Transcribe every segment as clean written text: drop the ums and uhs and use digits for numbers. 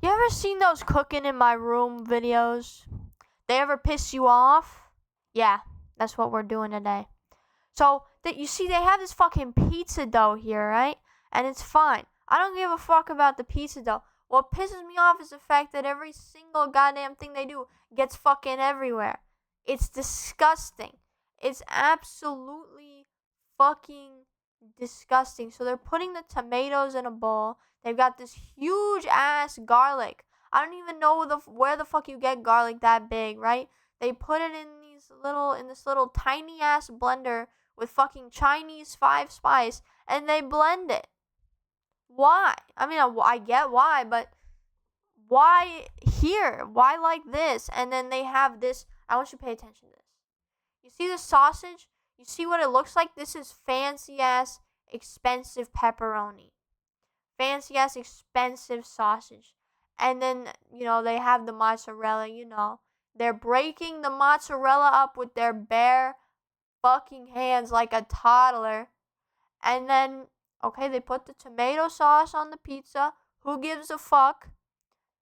You ever seen those cooking in my room videos? They ever piss you off? Yeah, that's what we're doing today. So, you see, they have this fucking pizza dough here, right? And it's fine. I don't give a fuck about the pizza dough. What pisses me off is the fact that every single goddamn thing they do gets fucking everywhere. It's disgusting. It's absolutely fucking disgusting. So they're putting the tomatoes in a bowl. They've got this huge ass garlic. I don't even know where the fuck you get garlic that big, right? They put it in this little tiny ass blender with fucking Chinese 5 spice, and they blend it. Why? I mean, I get why, but why here? Why like this? And then they have this. I want you to pay attention to this. You see this sausage? You see what it looks like? This is fancy ass, expensive pepperoni. Fancy ass, expensive sausage. And then, they have the mozzarella, They're breaking the mozzarella up with their bare fucking hands like a toddler. And then, okay, they put the tomato sauce on the pizza. Who gives a fuck?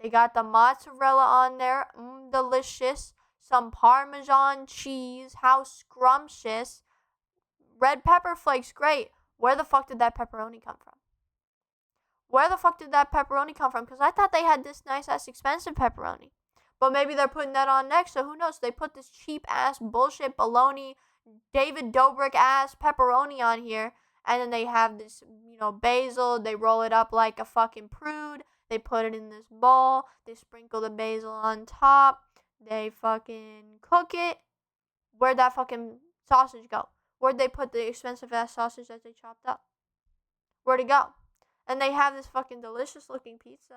They got the mozzarella on there. Delicious. Some Parmesan cheese. How scrumptious. Red pepper flakes, great. Where the fuck did that pepperoni come from? Because I thought they had this nice ass expensive pepperoni. But maybe they're putting that on next, so who knows? They put this cheap ass bullshit baloney, David Dobrik ass pepperoni on here. And then they have this, basil. They roll it up like a fucking prude. They put it in this bowl. They sprinkle the basil on top. They fucking cook it. Where'd that fucking sausage go? Where'd they put the expensive ass sausage that they chopped up? Where'd it go? And they have this fucking delicious looking pizza.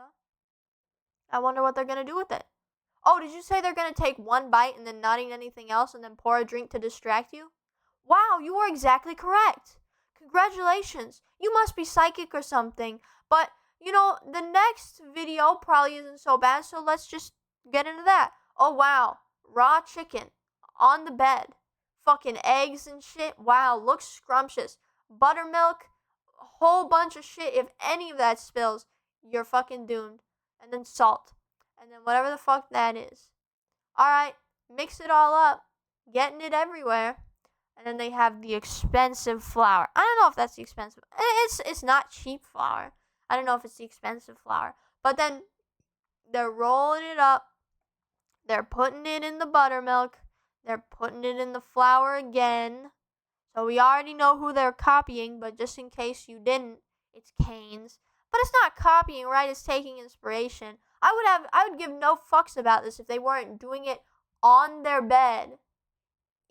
I wonder what they're gonna do with it. Oh, did you say they're gonna take one bite and then not eat anything else and then pour a drink to distract you? Wow, you were exactly correct. Congratulations. You must be psychic or something. But, the next video probably isn't so bad, so let's just get into that. Oh, wow. Raw chicken on the bed. Fucking eggs and shit. Wow, looks scrumptious. Buttermilk, a whole bunch of shit. If any of that spills, you're fucking doomed. And then salt. And then whatever the fuck that is. Alright, mix it all up. Getting it everywhere. And then they have the expensive flour. I don't know if that's the expensive. It's not cheap flour. I don't know if it's the expensive flour. But then they're rolling it up. They're putting it in the buttermilk. They're putting it in the flour again. So we already know who they're copying, but just in case you didn't, it's Cane's. But it's not copying, right? It's taking inspiration. I would give no fucks about this if they weren't doing it on their bed.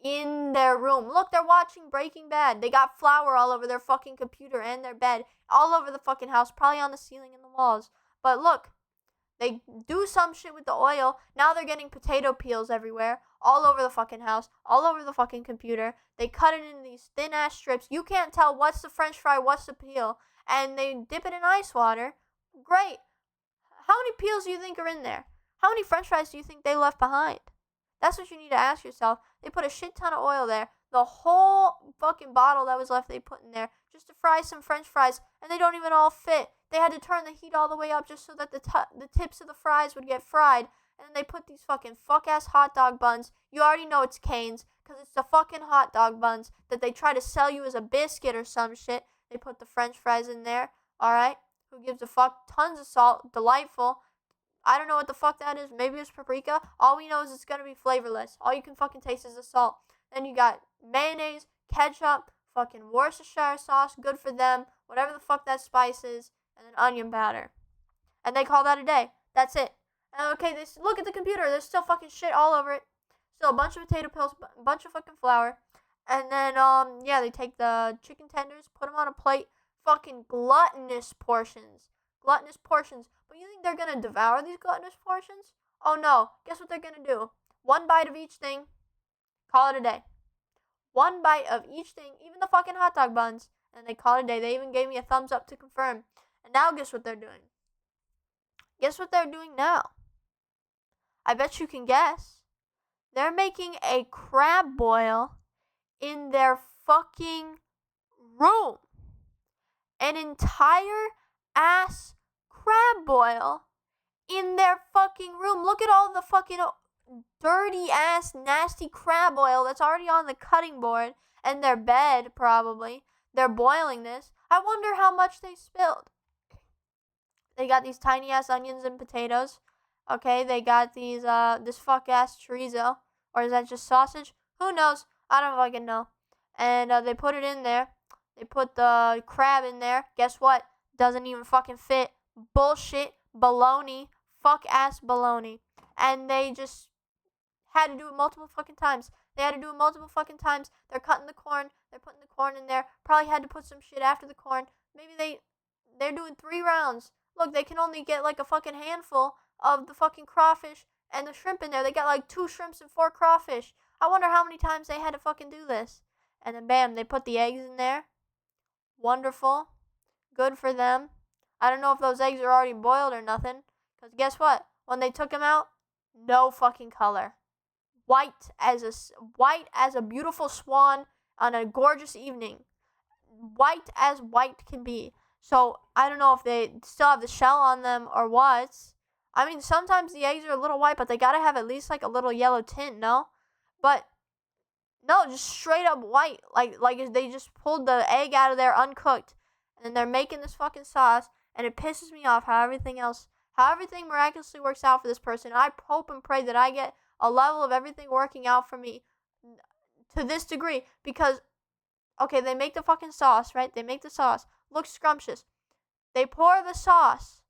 In their room. Look, they're watching Breaking Bad. They got flour all over their fucking computer and their bed. All over the fucking house. Probably on the ceiling and the walls. But look, they do some shit with the oil. Now they're getting potato peels everywhere. All over the fucking house. All over the fucking computer. They cut it in these thin ass strips. You can't tell what's the french fry, what's the peel. And they dip it in ice water. Great. How many peels do you think are in there? How many french fries do you think they left behind? That's what you need to ask yourself. They put a shit ton of oil there. The whole fucking bottle that was left they put in there just to fry some french fries, and they don't even all fit. They had to turn the heat all the way up just so that the tips of the fries would get fried. And then they put these fucking fuck-ass hot dog buns. You already know it's Cane's, because it's the fucking hot dog buns that they try to sell you as a biscuit or some shit. They put the french fries in there, alright? Who gives a fuck? Tons of salt. Delightful. I don't know what the fuck that is. Maybe it's paprika. All we know is it's gonna be flavorless. All you can fucking taste is the salt. Then you got mayonnaise, ketchup, fucking Worcestershire sauce, good for them. Whatever the fuck that spice is. And then onion powder. And they call that a day. That's it. And okay, look at the computer. There's still fucking shit all over it. Still a bunch of potato peels, a bunch of fucking flour. And then, they take the chicken tenders, put them on a plate. Fucking gluttonous portions. But you think they're gonna devour these gluttonous portions? Oh no. Guess what they're gonna do? One bite of each thing. Call it a day. One bite of each thing. Even the fucking hot dog buns. And they call it a day. They even gave me a thumbs up to confirm. And now guess what they're doing? Guess what they're doing now? I bet you can guess. They're making a crab boil in their fucking room. An entire ass crab boil in their fucking room. Look at all the fucking dirty ass nasty crab oil that's already on the cutting board and their bed. Probably they're boiling this. I wonder how much they spilled. They got these tiny ass onions and potatoes. Okay, they got these this fuck ass chorizo, or is that just sausage? Who knows? I don't fucking know. And they put it in there. They put the crab in there. Guess what? Doesn't even fucking fit. Bullshit. Baloney. Fuck ass baloney. And they just had to do it multiple fucking times. They're cutting the corn. They're putting the corn in there. Probably had to put some shit after the corn. Maybe they're doing 3 rounds. Look, they can only get like a fucking handful of the fucking crawfish and the shrimp in there. They got like 2 shrimps and 4 crawfish. I wonder how many times they had to fucking do this. And then bam, they put the eggs in there. Wonderful. Good for them. I don't know if those eggs are already boiled or nothing. Because guess what? When they took them out, no fucking color. White as a beautiful swan on a gorgeous evening. White as white can be. So I don't know if they still have the shell on them or what. I mean, sometimes the eggs are a little white, but they gotta have at least like a little yellow tint, no? But no, just straight up white. Like they just pulled the egg out of there uncooked. And then they're making this fucking sauce. And it pisses me off how everything miraculously works out for this person. I hope and pray that I get a level of everything working out for me to this degree. Because, okay, they make the fucking sauce, right? They make the sauce. Looks scrumptious. They pour the sauce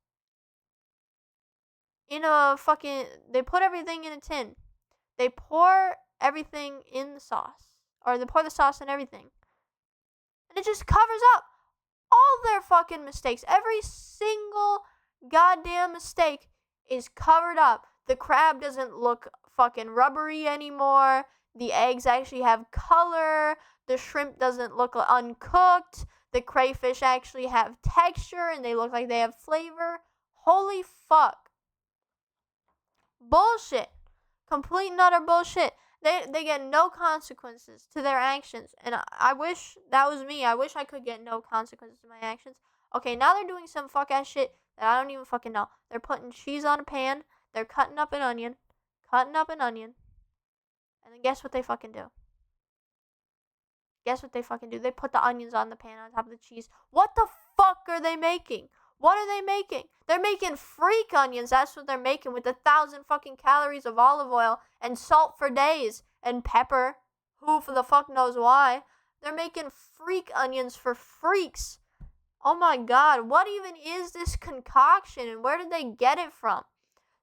in a fucking... They put everything in a tin. They pour everything in the sauce. Or they pour the sauce in everything. And it just covers up all their fucking mistakes. Every single goddamn mistake is covered up. The crab doesn't look fucking rubbery anymore. The eggs actually have color. The shrimp doesn't look uncooked. The crayfish actually have texture and they look like they have flavor. Holy fuck. Bullshit. Complete and utter bullshit. They get no consequences to their actions. And I wish that was me. I wish I could get no consequences to my actions. Okay, now they're doing some fuck ass shit that I don't even fucking know. They're putting cheese on a pan. They're cutting up an onion. And then guess what they fucking do? They put the onions on the pan on top of the cheese. What the fuck are they making? What are they making? They're making freak onions. That's what they're making with 1,000 fucking calories of olive oil and salt for days and pepper. Who for the fuck knows why? They're making freak onions for freaks. Oh my god, what even is this concoction and where did they get it from?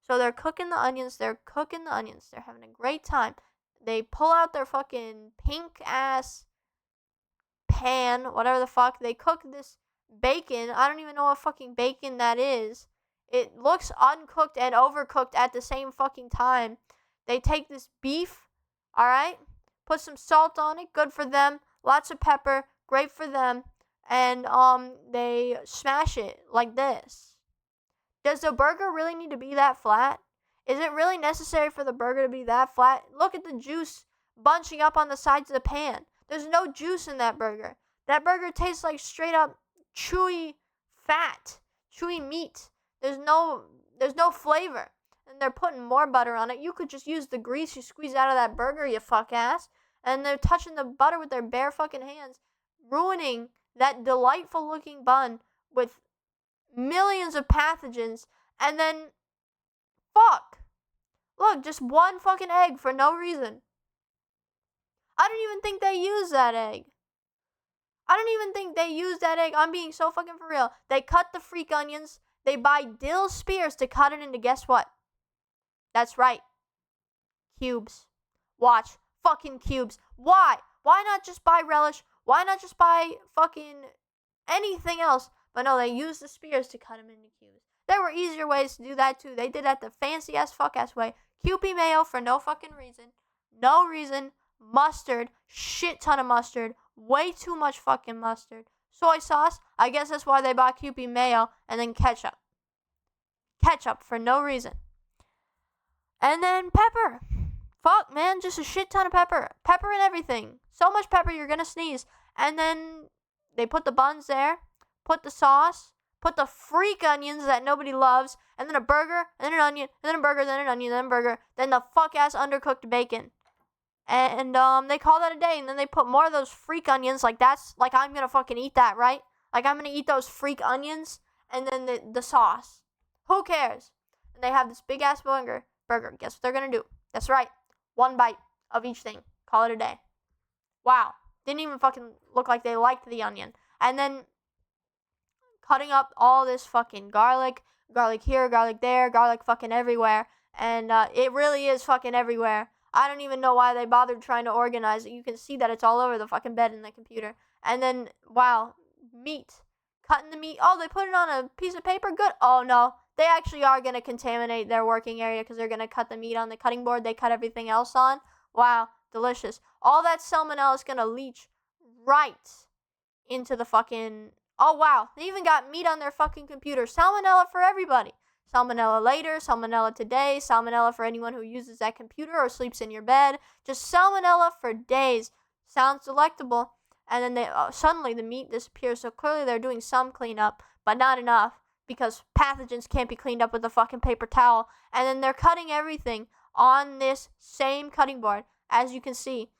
So they're cooking the onions. They're having a great time. They pull out their fucking pink ass pan, whatever the fuck. They cook this bacon. I don't even know what fucking bacon that is. It looks uncooked and overcooked at the same fucking time. They take this beef, alright? Put some salt on it. Good for them. Lots of pepper. Great for them. And they smash it like this. Does the burger really need to be that flat? Is it really necessary for the burger to be that flat? Look at the juice bunching up on the sides of the pan. There's no juice in that burger. That burger tastes like straight up chewy fat, chewy meat. There's no flavor. And they're putting more butter on it. You could just use the grease you squeeze out of that burger, you fuck ass. And they're touching the butter with their bare fucking hands, ruining that delightful looking bun with millions of pathogens. And then, fuck. Look, just one fucking egg for no reason. I don't even think they use that egg. I'm being so fucking for real. They cut the freak onions. They buy dill spears to cut it into guess what? That's right. Cubes. Watch. Fucking cubes. Why? Why not just buy relish? Why not just buy fucking anything else? But no, they use the spears to cut them into cubes. There were easier ways to do that too. They did that the fancy ass fuck ass way. Kewpie mayo for no fucking reason. No reason. Mustard. Shit ton of mustard. Way too much fucking mustard. Soy sauce. I guess that's why they bought Kewpie mayo. And then ketchup. Ketchup for no reason. And then pepper. Fuck, man. Just a shit ton of pepper. Pepper and everything. So much pepper you're gonna sneeze. And then they put the buns there. Put the sauce. put the freak onions that nobody loves, and then a burger, and then an onion, and then a burger, then an onion, then a burger, then the fuck-ass undercooked bacon. And they call that a day, and then they put more of those freak onions, like that's, like I'm gonna fucking eat that, right? Like I'm gonna eat those freak onions, and then the sauce. Who cares? And they have this big-ass burger. Guess what they're gonna do? That's right. One bite of each thing. Call it a day. Wow. Didn't even fucking look like they liked the onion. And then cutting up all this fucking garlic here, garlic there, garlic fucking everywhere. And it really is fucking everywhere. I don't even know why they bothered trying to organize it. You can see that it's all over the fucking bed in the computer. And then, wow, meat. Cutting the meat. Oh, they put it on a piece of paper? Good. Oh, no. They actually are going to contaminate their working area because they're going to cut the meat on the cutting board they cut everything else on. Wow, delicious. All that salmonella is going to leach right into the fucking... Oh, wow. They even got meat on their fucking computer. Salmonella for everybody. Salmonella later, salmonella today, salmonella for anyone who uses that computer or sleeps in your bed. Just salmonella for days. Sounds delectable. And then suddenly the meat disappears. So clearly they're doing some cleanup, but not enough because pathogens can't be cleaned up with a fucking paper towel. And then they're cutting everything on this same cutting board, as you can see,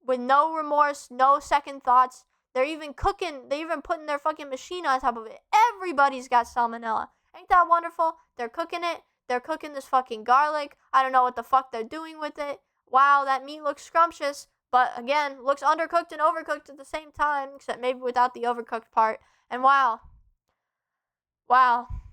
with no remorse, no second thoughts. They're even cooking. They're even putting their fucking machine on top of it. Everybody's got salmonella. Ain't that wonderful? They're cooking it. They're cooking this fucking garlic. I don't know what the fuck they're doing with it. Wow, that meat looks scrumptious. But again, looks undercooked and overcooked at the same time. Except maybe without the overcooked part. And wow.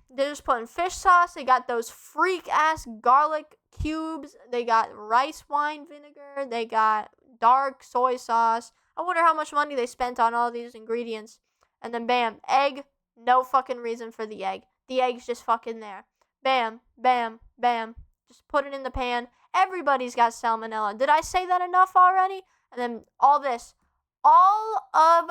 They're just putting fish sauce. They got those freak-ass garlic cubes. They got rice wine vinegar. They got dark soy sauce. I wonder how much money they spent on all these ingredients. And then bam, egg. No fucking reason for the egg. The egg's just fucking there. Bam, bam, bam. Just put it in the pan. Everybody's got salmonella. Did I say that enough already? And then all of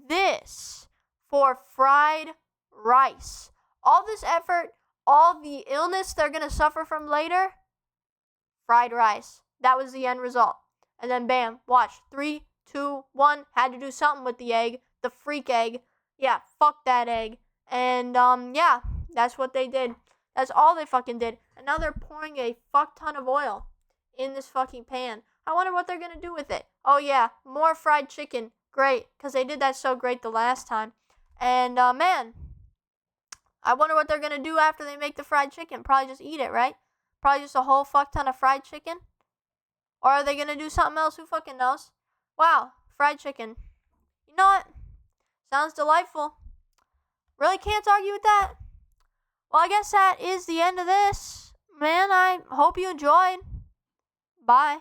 this for fried rice. All this effort, all the illness they're going to suffer from later, fried rice. That was the end result. And then bam, watch. 3, 2, 1. Had to do something with the egg. The freak egg. Yeah, fuck that egg. And, yeah, that's what they did. That's all they fucking did. And now they're pouring a fuck ton of oil in this fucking pan. I wonder what they're gonna do with it. Oh, yeah, more fried chicken. Great, because they did that so great the last time. And, man, I wonder what they're gonna do after they make the fried chicken. Probably just eat it, right? Probably just a whole fuck ton of fried chicken. Or are they gonna do something else? Who fucking knows? Wow, fried chicken. You know what? Sounds delightful. Really can't argue with that. Well, I guess that is the end of this. Man, I hope you enjoyed. Bye.